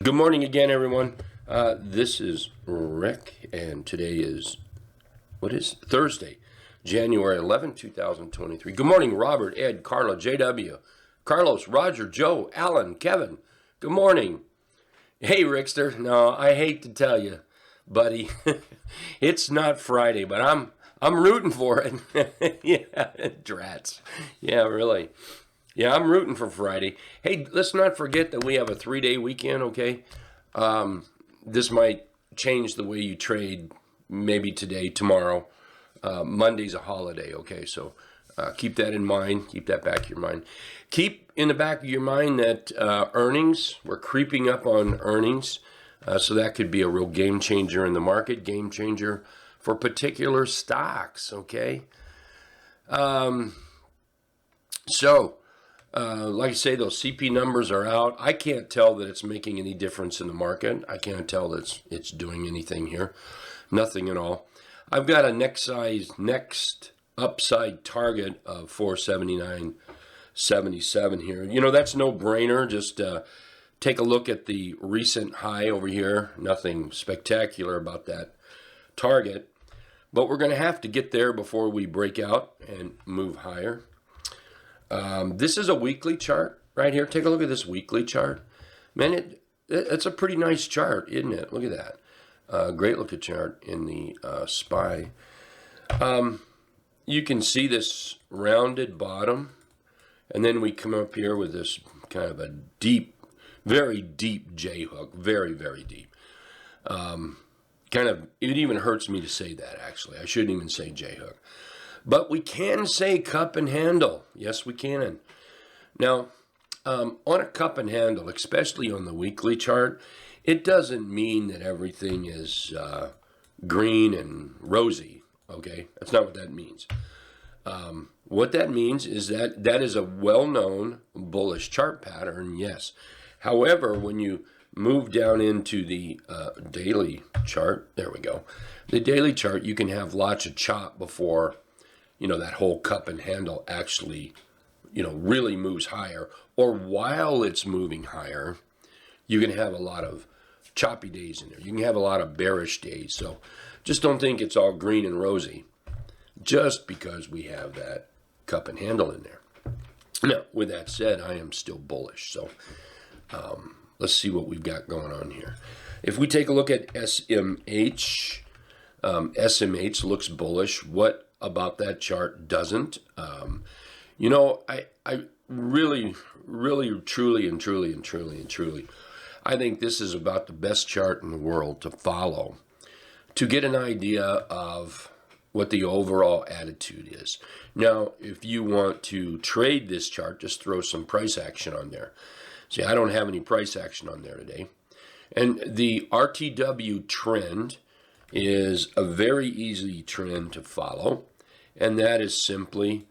Good morning again, everyone. This is Rick, and today is, Thursday, January 11, 2023. Good morning, Robert, Ed, Carla, JW, Carlos, Roger, Joe, Alan, Kevin. Good morning. Hey, Rickster. No, I hate to tell you, buddy, it's not Friday, but I'm rooting for it. Yeah, drats. Yeah, really. Yeah, I'm rooting for Friday. Hey, let's not forget that we have a 3-day weekend, okay? This might change the way you trade maybe today, tomorrow. Monday's a holiday, okay? So keep that in mind. Keep that back of your mind. Keep in the back of your mind that earnings, we're creeping up on earnings. So that could be a real game changer in the market, game changer for particular stocks, okay? Like I say, those CP numbers are out. I can't tell that it's making any difference in the market. I can't tell that it's doing anything here. Nothing at all. I've got a next upside target of 479.77 here. You know, that's no brainer. Just take a look at the recent high over here. Nothing spectacular about that target. But we're going to have to get there before we break out and move higher. This is a weekly chart right here. Take a look at this weekly chart. Man, it's a pretty nice chart, isn't it? Look at that. Great looking chart in the SPY. You can see this rounded bottom, and then we come up here with this kind of a deep, very deep J hook. Very, very deep. It even hurts me to say that, actually. I shouldn't even say J hook. But we can say cup and handle. Yes, we can. Now, on a cup and handle, especially on the weekly chart, it doesn't mean that everything is green and rosy, okay? That's not what that means. What that means is that is a well-known bullish chart pattern, yes. However, when you move down into the daily chart, there we go. The daily chart, you can have lots of chop before that whole cup and handle actually, really moves higher. Or while it's moving higher, you can have a lot of choppy days in there. You can have a lot of bearish days. So just don't think it's all green and rosy just because we have that cup and handle in there. Now, with that said, I am still bullish. So let's see what we've got going on here. If we take a look at SMH, SMH looks bullish. What about that chart doesn't? I really, truly, I think this is about the best chart in the world to follow to get an idea of what the overall attitude is. Now, if you want to trade this chart, just throw some price action on there. See, I don't have any price action on there today. And the RTW trend is a very easy trend to follow, and that is simply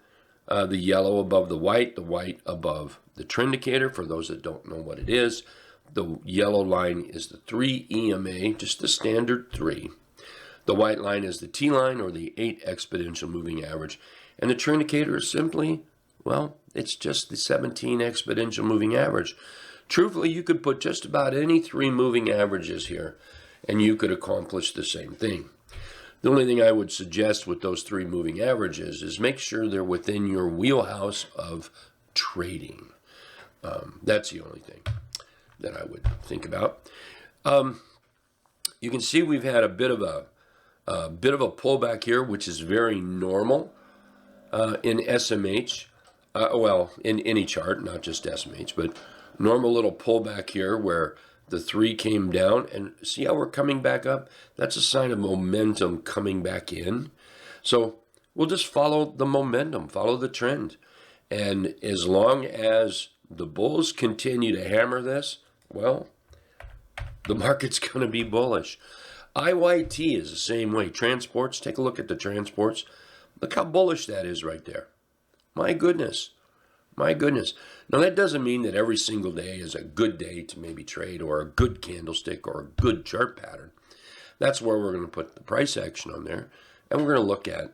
the yellow above the white above the trend indicator. For those that don't know what it is, the yellow line is the 3 EMA, just the standard 3. The white line is the T line, or the 8 exponential moving average, and the trend indicator is simply, it's just the 17 exponential moving average. Truthfully, you could put just about any 3 moving averages here, and you could accomplish the same thing. The only thing I would suggest with those 3 moving averages is make sure they're within your wheelhouse of trading. That's the only thing that I would think about. You can see we've had a bit of a pullback here, which is very normal in SMH. In any chart, not just SMH, but normal little pullback here where the 3 came down, and see how we're coming back up? That's a sign of momentum coming back in. So we'll just follow the momentum, follow the trend. And as long as the bulls continue to hammer this, the market's going to be bullish. IYT is the same way. Transports, take a look at the transports. Look how bullish that is right there. My goodness. Now, that doesn't mean that every single day is a good day to maybe trade, or a good candlestick, or a good chart pattern. That's where we're going to put the price action on there, and we're going to look at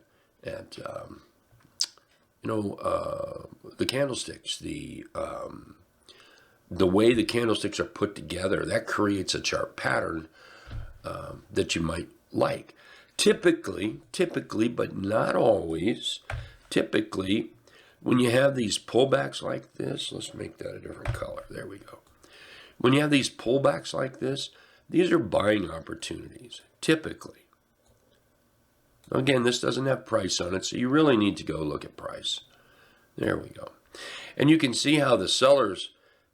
the candlesticks, the the way the candlesticks are put together, that creates a chart pattern that you might like. Typically, but not always, typically, when you have these pullbacks like this, let's make that a different color. There we go. When you have these pullbacks like this, these are buying opportunities, typically. Again, this doesn't have price on it, so you really need to go look at price. There we go. And you can see how the sellers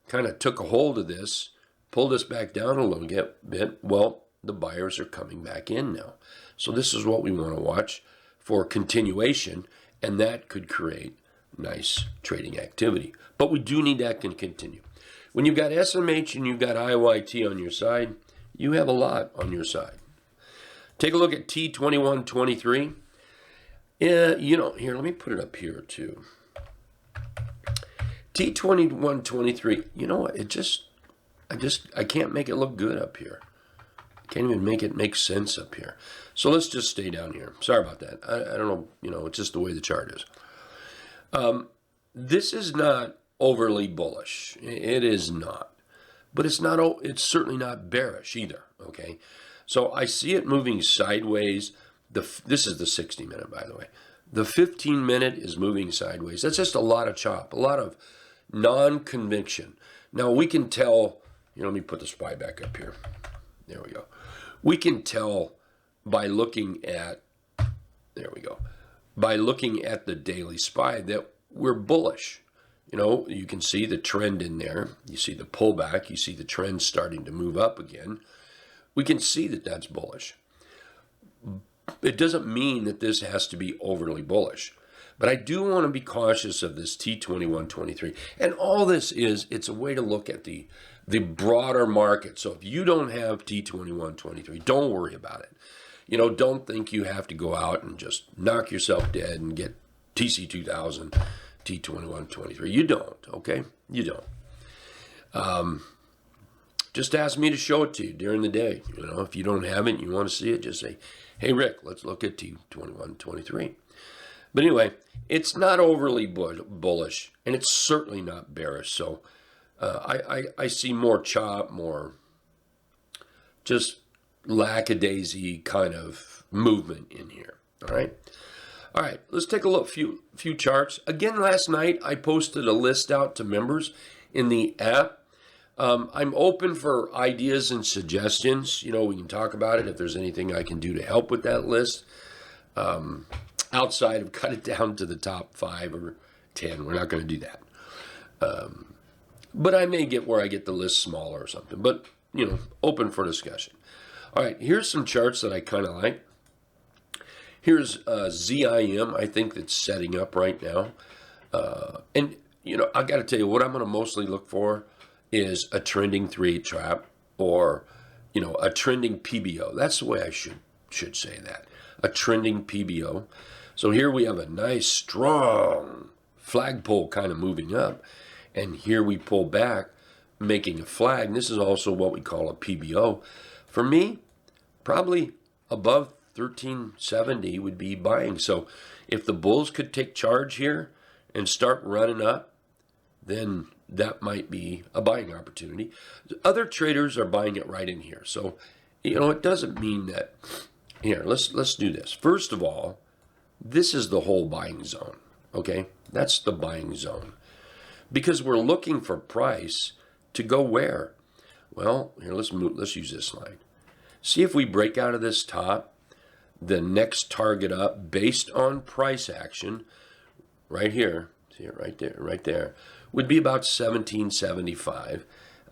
kind of took a hold of this, pulled us back down a little bit. Well, the buyers are coming back in now. So this is what we want to watch for continuation, and that could create nice trading activity. But we do need that to continue. When you've got SMH and you've got IYT on your side, you have a lot on your side. Take a look at T2123. Here, let me put it up here too. T2123, you know what? I can't make it look good up here. I can't even make it make sense up here. So let's just stay down here. Sorry about that. I don't know, it's just the way the chart is. This is not overly bullish. It is not. But it's certainly not bearish either, okay? So I see it moving sideways. This is the 60-minute, by the way. The 15-minute is moving sideways. That's just a lot of chop, a lot of non-conviction. Now we can tell, let me put the SPY back up here. There we go. We can tell by looking at, by looking at the daily SPY that we're bullish. You can see the trend in there. You see the pullback. You see the trend starting to move up again. We can see that that's bullish. It doesn't mean that this has to be overly bullish. But I do want to be cautious of this T2123. And all this is, it's a way to look at the broader market. So if you don't have T2123, don't worry about it. Don't think you have to go out and just knock yourself dead and get TC2000, T2123. You don't, okay? You don't. Just ask me to show it to you during the day. If you don't have it and you want to see it, just say, hey, Rick, let's look at T2123. But anyway, it's not overly bullish, and it's certainly not bearish. So I see more chop, more just lackadaisy kind of movement in here. All right, let's take a look. Few charts. Again, last night I posted a list out to members in the app. I'm open for ideas and suggestions. We can talk about it if there's anything I can do to help with that list. Outside of cut it down to the top 5 or 10. We're not going to do that. But I may get where I get the list smaller or something. But, open for discussion. All right, here's some charts that I kind of like. Here's ZIM, I think that's setting up right now. And, I got to tell you, what I'm going to mostly look for is a trending 3 trap or, a trending PBO. That's the way I should say that. A trending PBO. So here we have a nice, strong flagpole kind of moving up. And here we pull back, making a flag. And this is also what we call a PBO. For me, probably above 1370 would be buying. So if the bulls could take charge here and start running up, then that might be a buying opportunity. Other traders are buying it right in here. So, it doesn't mean that. Here, let's do this. First of all, this is the whole buying zone, okay? That's the buying zone. Because we're looking for price to go where? Well, here, let's use this line. See if we break out of this top, the next target up based on price action, right here, see it right there, would be about 1775.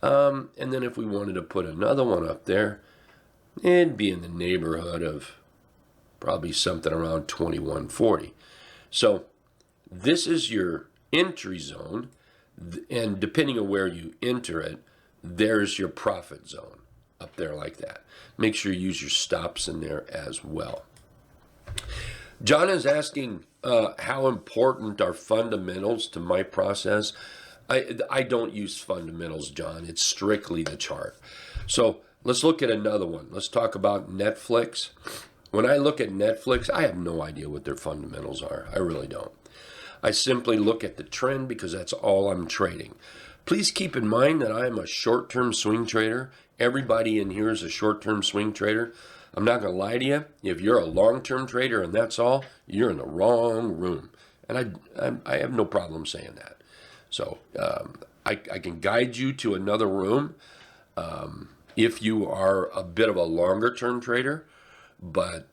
And then if we wanted to put another one up there, it'd be in the neighborhood of probably something around 2140. So this is your entry zone, and depending on where you enter it, there's your profit zone up there like that. Make sure you use your stops in there as well. John is asking how important are fundamentals to my process. I don't use fundamentals, John. It's strictly the chart. So let's look at another one. Let's talk about Netflix. When I look at Netflix, I have no idea what their fundamentals are. I really don't. I simply look at the trend because that's all I'm trading. Please keep in mind that I am a short-term swing trader. Everybody in here is a short-term swing trader. I'm not going to lie to you. If you're a long-term trader and that's all, you're in the wrong room. And I have no problem saying that. So I can guide you to another room if you are a bit of a longer-term trader. But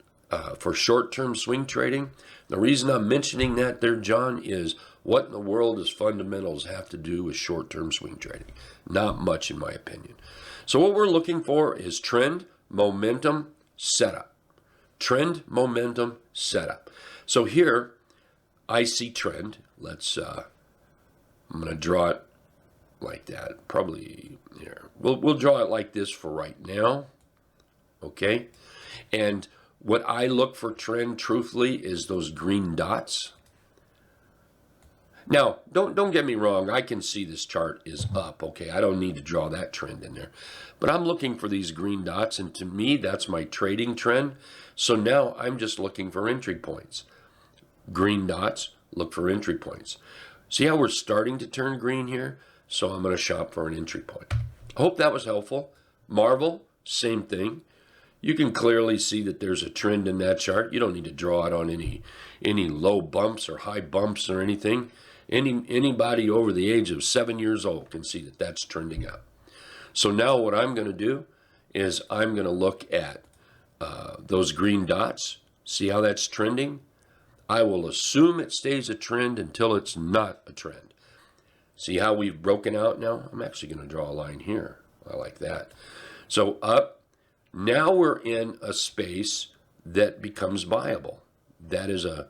for short-term swing trading, the reason I'm mentioning that there, John, is what in the world does fundamentals have to do with short-term swing trading? Not much, in my opinion. So what we're looking for is trend, momentum, setup. Trend, momentum, setup. So here, I see trend. Let's, I'm going to draw it like that. Probably here. We'll draw it like this for right now. Okay? And what I look for trend, truthfully, is those green dots. Now, don't get me wrong. I can see this chart is up. Okay, I don't need to draw that trend in there. But I'm looking for these green dots, and to me, that's my trading trend. So now I'm just looking for entry points. Green dots, look for entry points. See how we're starting to turn green here? So I'm going to shop for an entry point. I hope that was helpful. Marvel, same thing. You can clearly see that there's a trend in that chart. You don't need to draw it on any low bumps or high bumps or anything. Anybody over the age of 7 years old can see that that's trending up. So now what I'm going to do is I'm going to look at those green dots, see how that's trending. I will assume it stays a trend until it's not a trend. See how we've broken out now? I'm actually going to draw a line here. I like that. So up. Now we're in a space that becomes viable. That is a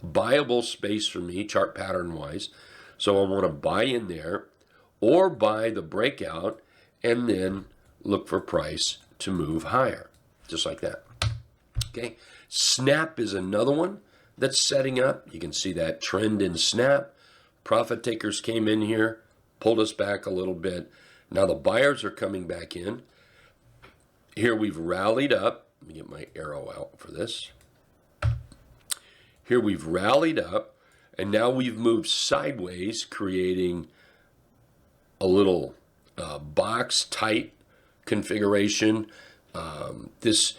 viable space for me, chart pattern wise. So I want to buy in there or buy the breakout and then look for price to move higher, just like that. Okay, snap is another one that's setting up. You can see that trend in snap. Profit takers came in here, pulled us back a little bit. Now the buyers are coming back in. Here we've rallied up. Let me get my arrow out for this. Here we've rallied up, and now we've moved sideways, creating a little box tight configuration. This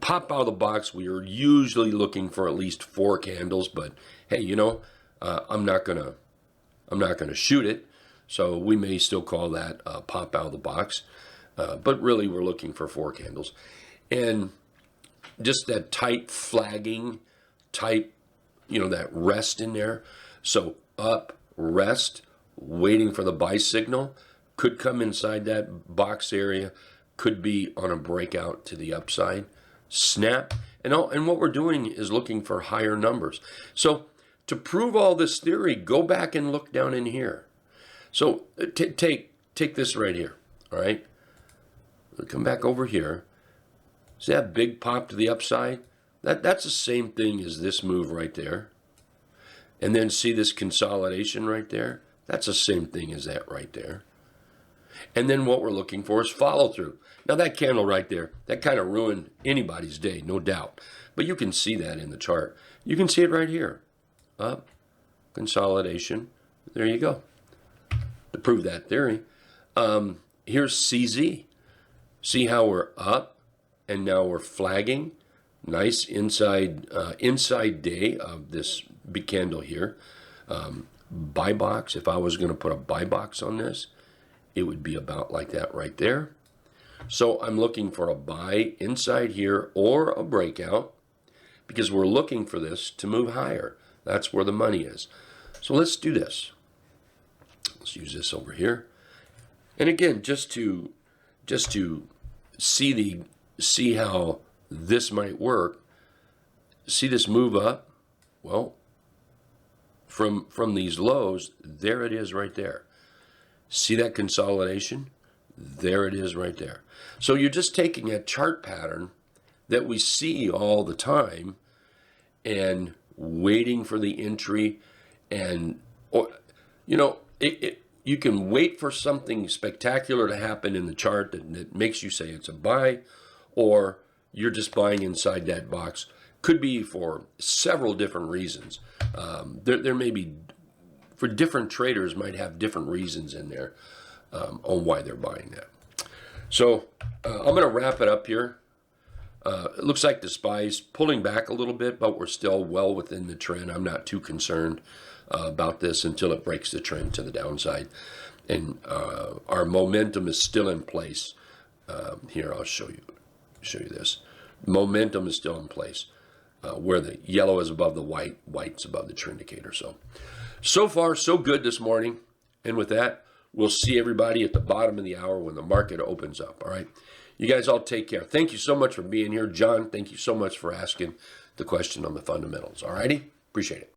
pop out of the box, we are usually looking for at least 4 candles, but hey, you know, I'm not gonna shoot it, so we may still call that pop out of the box. But really, we're looking for 4 candles. And just that tight flagging, tight, you know, that rest in there. So up, rest, waiting for the buy signal. Could come inside that box area. Could be on a breakout to the upside. Snap. And what we're doing is looking for higher numbers. So to prove all this theory, go back and look down in here. So take this right here, all right? Come back over here. See that big pop to the upside? That's the same thing as this move right there. And then see this consolidation right there? That's the same thing as that right there. And then what we're looking for is follow through. Now that candle right there, that kind of ruined anybody's day, no doubt. But you can see that in the chart. You can see it right here. Up, consolidation. There you go. To prove that theory. Here's CZ. See how we're up and now we're flagging. Nice inside day of this big candle here. Buy box, if I was going to put a buy box on this, it would be about like that right there. So I'm looking for a buy inside here or a breakout because we're looking for this to move higher. That's where the money is. So let's do this. Let's use this over here. And again, just to see how this might work, see this move up. Well, from these lows, there it is right there. See that consolidation? There it is right there. So you're just taking a chart pattern that we see all the time and waiting for the entry, and you know, you can wait for something spectacular to happen in the chart that makes you say it's a buy, or you're just buying inside that box. Could be for several different reasons. There may be for different traders might have different reasons in there on why they're buying that. So I'm going to wrap it up here. It looks like the SPY's pulling back a little bit, but we're still well within the trend. I'm not too concerned about this until it breaks the trend to the downside. And our momentum is still in place. Here, I'll show you this. Momentum is still in place. Where the yellow is above the white, white's above the trend indicator. So far, so good this morning. And with that, we'll see everybody at the bottom of the hour when the market opens up. All right. You guys all take care. Thank you so much for being here. John, thank you so much for asking the question on the fundamentals. All righty? Appreciate it.